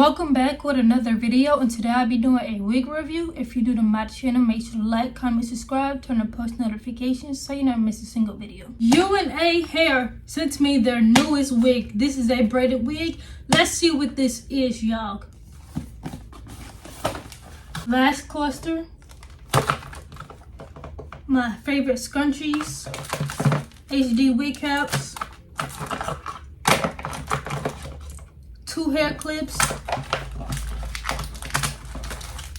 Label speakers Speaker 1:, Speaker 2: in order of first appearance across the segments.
Speaker 1: Welcome back with another video, and today I'll be doing a wig review. If you're new to my channel, make sure to like, comment, subscribe, turn on post notifications so you never miss a single video. UNA Hair sent me their newest wig. This is a braided wig. Let's see what this is, y'all. Last cluster, my favorite scrunchies, HD wig caps, 2 hair clips,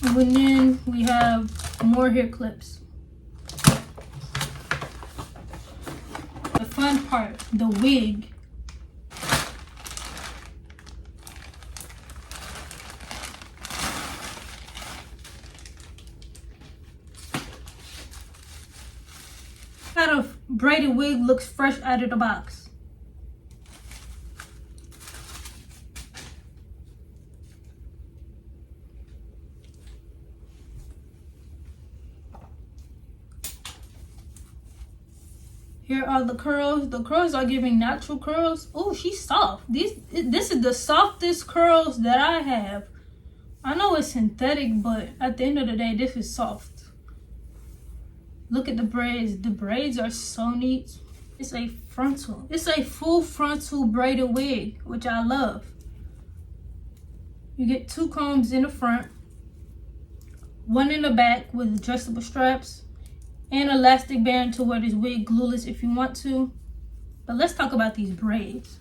Speaker 1: and then we have more hair clips. The fun part, the wig. Kind of braided wig looks fresh out of the box. Here are the curls. The curls are giving natural curls. Oh, she's soft. This is the softest curls that I have. I know it's synthetic, but at the end of the day, this is soft. Look at the braids. The braids are so neat. It's a frontal. It's a full frontal braided wig, which I love. You get 2 combs in the front, 1 in the back with adjustable straps, and elastic band to wear this wig glueless if you want to. But let's talk about these braids.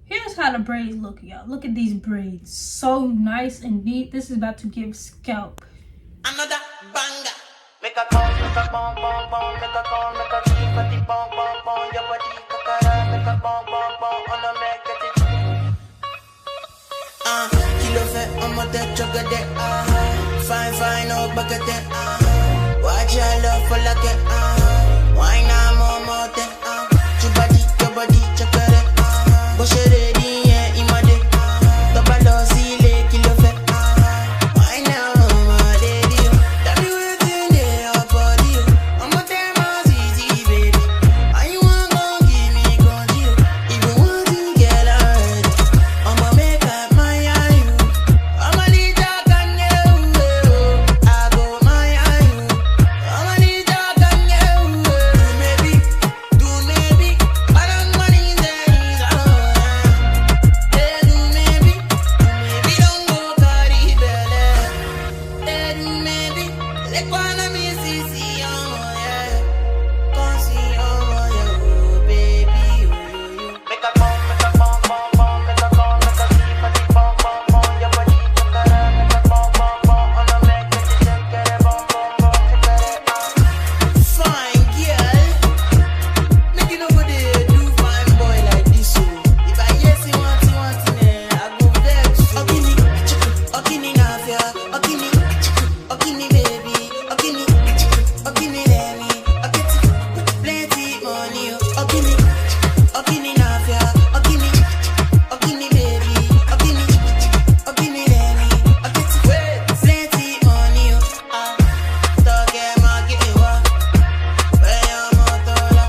Speaker 1: Here's how the braids look, y'all. Look at these braids. So nice and neat. This is about to give scalp.
Speaker 2: Another banger. Make a call, make a bong, bong, bong, make a call, make a keep at the bong, bong, bong, your body, kakara, make a bong, bong, bong, on a make it. Kilo fe, I'm a dead jugger there, fine, oh, bucket there, watch your love for like it, why not more there, your body, check it, push it ready, yeah, imade, double see, kilo fe, why now, my lady, that be within your body, I'm a damn easy, baby, and you want gon' give me control, even want to get already, I'ma make up my you, I'ma need your I go my you, I'ma need your do maybe, I don't money in there, do maybe don't go carry belly, do maybe, let one me see, yeah, come see, yeah, baby, make a bomb, make a bomb, bomb, bomb, make a bomb, make a keep at the bomb, bomb, bomb, your body, make a bomb, bomb, bomb, on a make it, check it, bomb, bomb, bomb, check it, fine girl, make it over there, do fine boy like this, so if I yes, you want, I go vex, okini, nafia, okini, baby, okini, let me, plenty money, okini, nafia, okini, baby, okini, let me, plenty money, toge makiwa, weyo motola,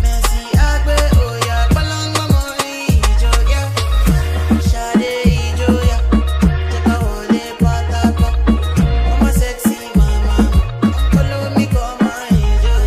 Speaker 2: Messi agbe oya, palanga money, ijoya, shade ijoya, take a wole patako, mama sexy mama, follow me come my ijoya.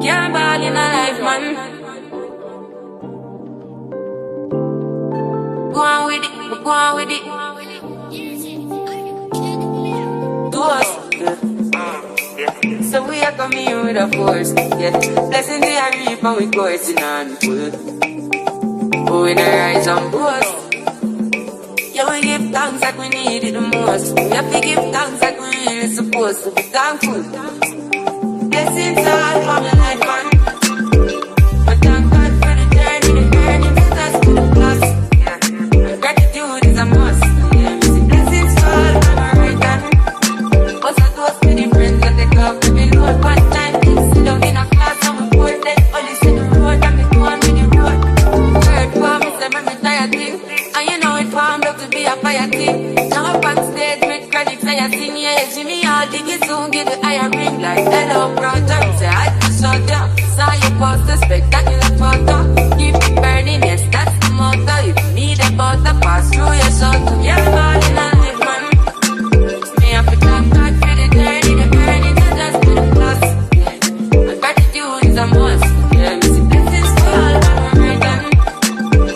Speaker 3: Can't ball in a life, man. Go on with it. Do us. So we are coming here with a force. Yeah. Blessing the reap and we coursing on full. Oh, we the rise and boast. Yeah, we give thanks like we need it the most. We have to give thanks like we really supposed to be thankful. Blessings all for my life, man. But thank God for the journey, the earnings, that's to the plus. Yeah. Gratitude is a must. like hello brother. Say I just saw ya, saw your poster, spectacular photo. Keep it burning, yes that's the motto. If you need a butter, pass through your soul. You're born in a life, man. Me have to thank God for the journey, the earning, and just for the plus. And gratitude is a must. Yeah, me see blessings for all of my return.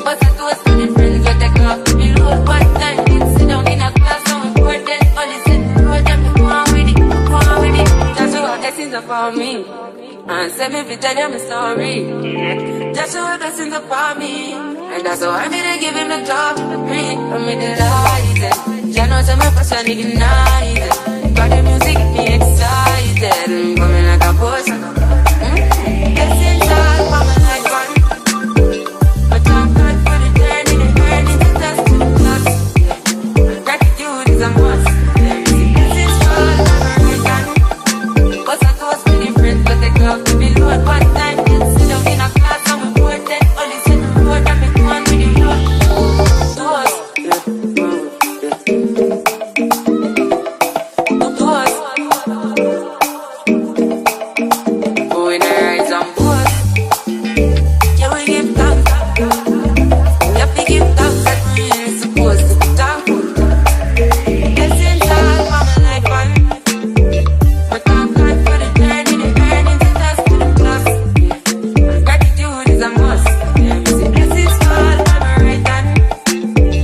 Speaker 3: But I toast to the friends where they go up to be road. One time, kids sit down in a class, so important. Only sit the road and me go on with it, go on with it. Just so what blessings upon me. And send me to tell you my story. Just so what blessings upon me. And that's how I'm gonna give him the top of the green. I'm in the light. You know some of us are ignited. Got the music get me excited. I'm coming like a boss. Blessings all for my life, man. But I'm God for the journey, the earning, the dust to the plus. Gratitude is a must. Blessings all for my right hand. But I toast to the friends, but they go up to be load. One time, kids sit down in a class, I'm important. Only sit the road and me go on with the road. Toast, toast. Oh, in the rise and boast. Yeah, we give thanks. Yeah, we give thanks that we really supposed to be thankful. Blessings all for my life, man. But I'm glad for the journey, the earnings, the dust to the plus. Gratitude is a must. Yeah, we see blessings fall for my right hand.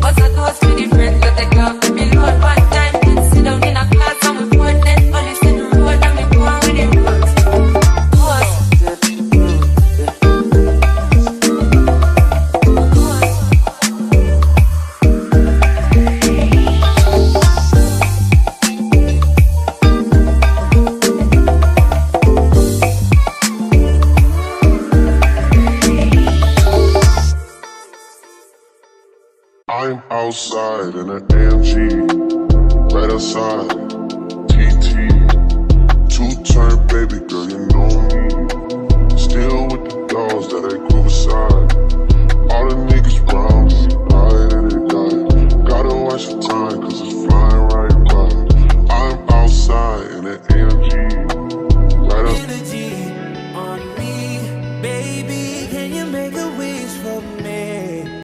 Speaker 3: But I toast to the friends that they go up to be load. One time, kids sit down in a class, I'm important. Only sit the road and me go on with the road. Toast.
Speaker 4: I'm outside in an AMG, right outside, TT, two-turn baby girl, you know